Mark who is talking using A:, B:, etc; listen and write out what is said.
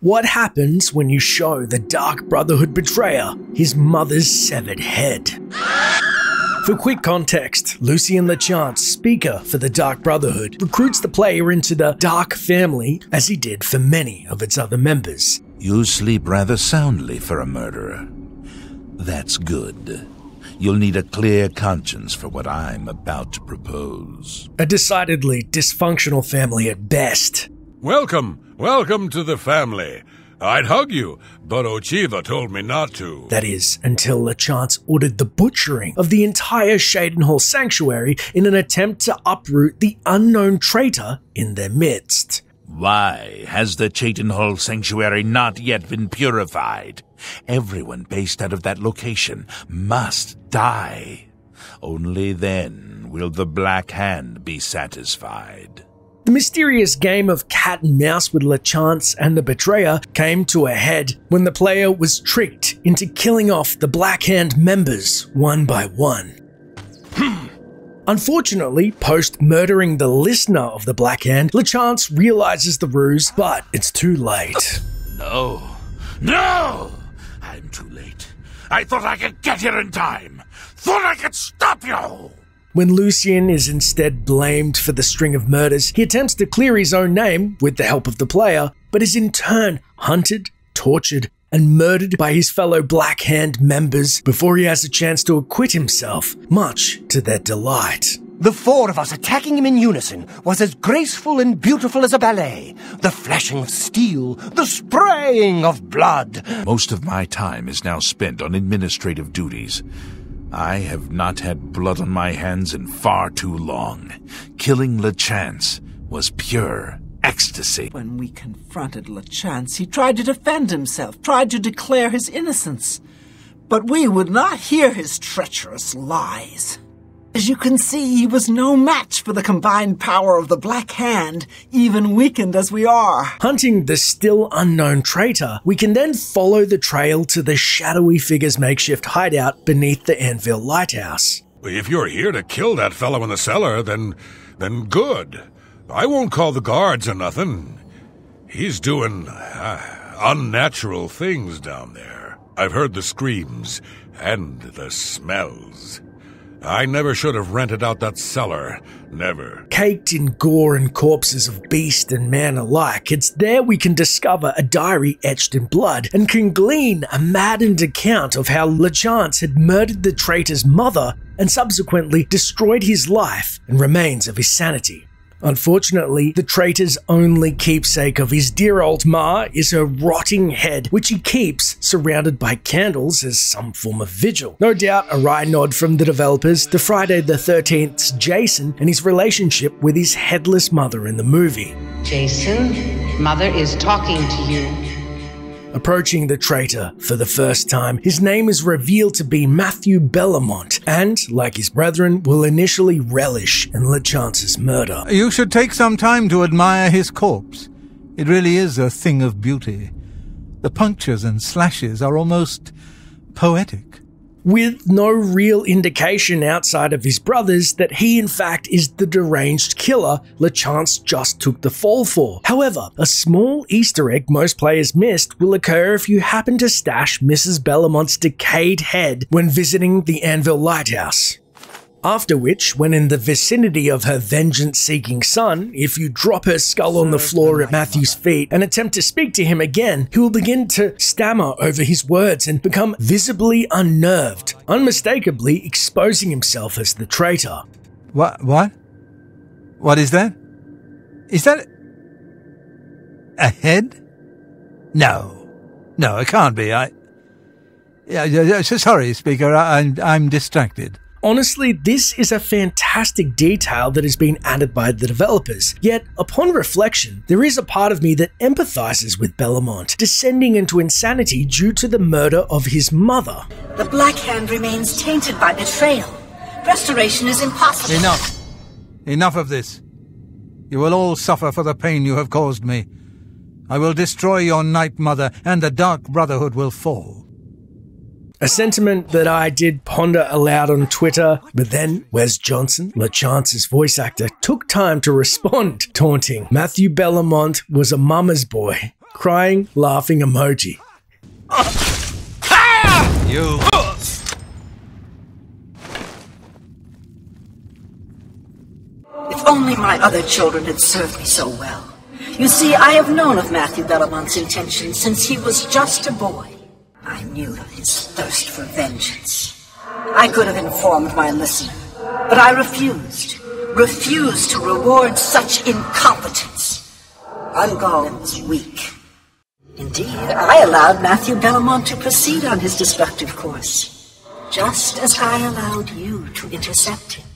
A: What happens when you show the Dark Brotherhood betrayer his mother's severed head? For quick context, Lucien Lachance, speaker for the Dark Brotherhood, recruits the player into the Dark family as he did for many of its other members.
B: You sleep rather soundly for a murderer. That's good. You'll need a clear conscience for what I'm about to propose.
A: A decidedly dysfunctional family at best.
C: Welcome to the family. I'd hug you, but Ochiva told me not to.
A: That is, until Lachance ordered the butchering of the entire Shadenhall sanctuary in an attempt to uproot the unknown traitor in their midst.
B: Why has the Shadenhall sanctuary not yet been purified? Everyone based out of that location must die. Only then will the Black Hand be satisfied.
A: The mysterious game of cat and mouse with Lachance and the betrayer came to a head when the player was tricked into killing off the Black Hand members one by one. Unfortunately, post-murdering the listener of the Black Hand, Lachance realizes the ruse, but it's too late.
B: No! I'm too late. I thought I could get here in time. Thought I could stop you!
A: When Lucien is instead blamed for the string of murders, he attempts to clear his own name with the help of the player, but is in turn hunted, tortured, and murdered by his fellow Black Hand members before he has a chance to acquit himself, much to their delight.
D: The four of us attacking him in unison was as graceful and beautiful as a ballet. The flashing of steel, the spraying of blood.
B: Most of my time is now spent on administrative duties. I have not had blood on my hands in far too long. Killing Lachance was pure ecstasy.
E: When we confronted Lachance, he tried to defend himself, tried to declare his innocence. But we would not hear his treacherous lies. As you can see, he was no match for the combined power of the Black Hand, even weakened as we are.
A: Hunting the still unknown traitor, we can then follow the trail to the shadowy figure's makeshift hideout beneath the Anvil Lighthouse.
C: If you're here to kill that fellow in the cellar, then good. I won't call the guards or nothing. He's doing unnatural things down there. I've heard the screams and the smells. I never should have rented out that cellar. Never.
A: Caked in gore and corpses of beast and man alike, it's there we can discover a diary etched in blood and can glean a maddened account of how Lachance had murdered the traitor's mother and subsequently destroyed his life and remains of his sanity. Unfortunately, the traitor's only keepsake of his dear old ma is her rotting head, which he keeps surrounded by candles as some form of vigil. No doubt a wry nod from the developers to Friday the 13th's Jason and his relationship with his headless mother in the movie.
F: Jason, Mother is talking to you.
A: Approaching the traitor for the first time, his name is revealed to be Mathieu Bellamont, and, like his brethren, will initially relish in Lachance's murder.
G: You should take some time to admire his corpse. It really is a thing of beauty. The punctures and slashes are almost poetic.
A: With no real indication outside of his brothers that he in fact is the deranged killer Lachance just took the fall for. However, a small Easter egg most players missed will occur if you happen to stash Mrs. Bellamont's decayed head when visiting the Anvil Lighthouse. After which, when in the vicinity of her vengeance-seeking son, if you drop her skull on the floor at Matthew's feet and attempt to speak to him again, he will begin to stammer over his words and become visibly unnerved, unmistakably exposing himself as the traitor.
G: What? What is that? Is that a head? No, it can't be. Sorry, Speaker, I'm distracted.
A: Honestly, this is a fantastic detail that has been added by the developers, yet upon reflection, there is a part of me that empathizes with Bellamont, descending into insanity due to the murder of his mother.
H: The Black Hand remains tainted by betrayal. Restoration is impossible.
G: Enough of this. You will all suffer for the pain you have caused me. I will destroy your Night Mother, and the Dark Brotherhood will fall.
A: A sentiment that I did ponder aloud on Twitter, but then Wes Johnson, Lachance's voice actor, took time to respond, taunting, Mathieu Bellamont was a mama's boy. crying, laughing emoji.
G: You...
H: If only my other children had served me so well. You see, I have known of Mathieu Bellamont's intentions since he was just a boy. I knew of his thirst for vengeance. I could have informed my listener, but I refused. Refused to reward such incompetence. Ungoliant was weak. Indeed, I allowed Mathieu Bellamont to proceed on his destructive course, just as I allowed you to intercept him.